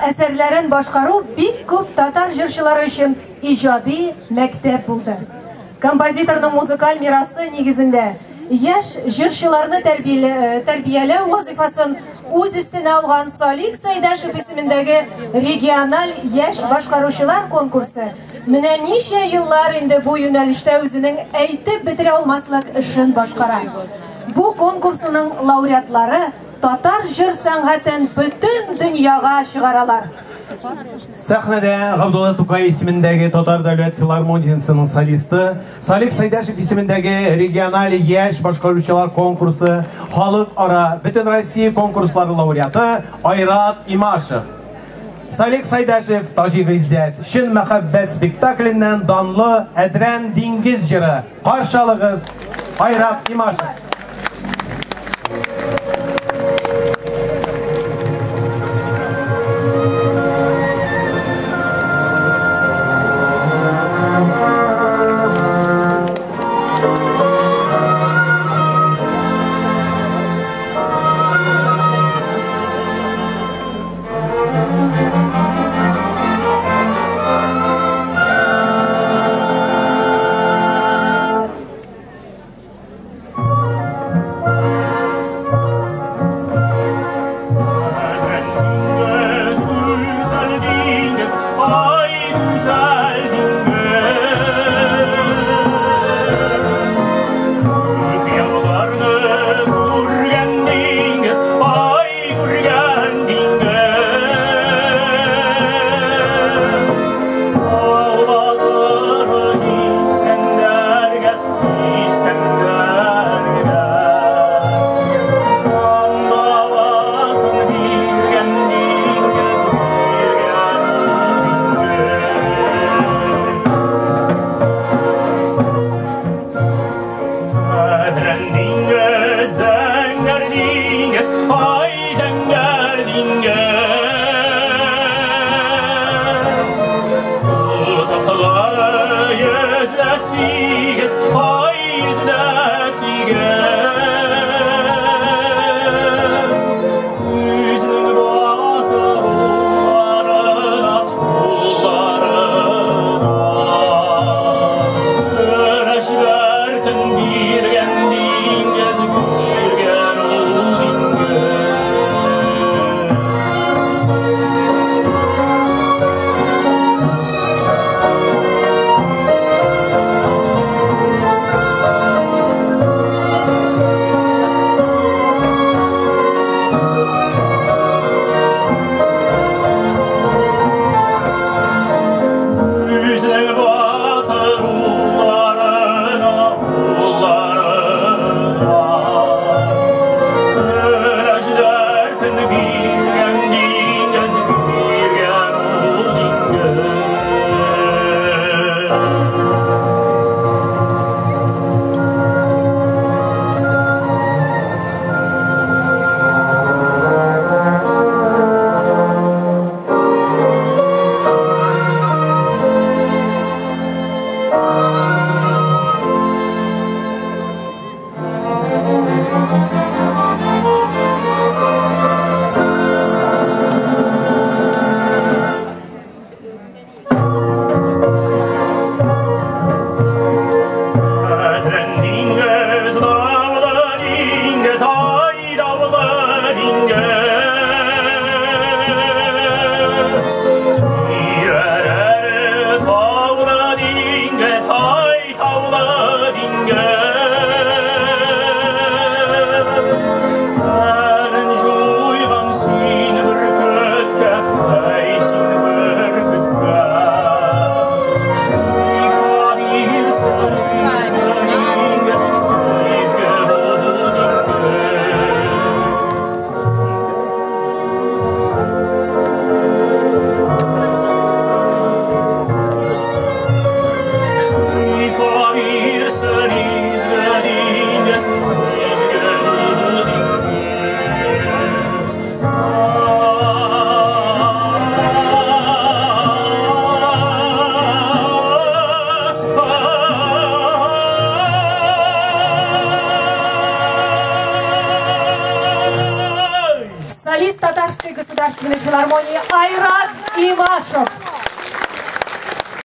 әсәрләрен башкару бик күп татар җырчылары өчен иҗади мәктәп булды. Композиторның музыкаль мирасы нигезендә яшь җырчыларны тәрбияләү вазифасын үз өстенә алган Салих Сайдашев исемендәге региональ яшь башкаручылар конкурсы менә ничә еллар инде бу юнәлештә үзенең әйтеп бетерә алмаслык эшен башкара. Бу конкурсның лауреатлары татар җыр сәнгатен бөтен дөньяга чыгаралар. Сәхнәдә Габдулла Тукай исемендәге Татар дәүләт филармониясының солисты, Салих Сайдашев исемендәге региональ яшь башкаручылар конкурсы, халыкара бөтен Россия конкурслары лауреаты Айрат Имашев. Салих Сайдашев Таҗик Гыйззәт Чын мәхәббәт спектакленнән данлы Әдрән диңгез җыры. Каршы алыгыз Айрат Имашев. государственной филармонии Айрат Имашев.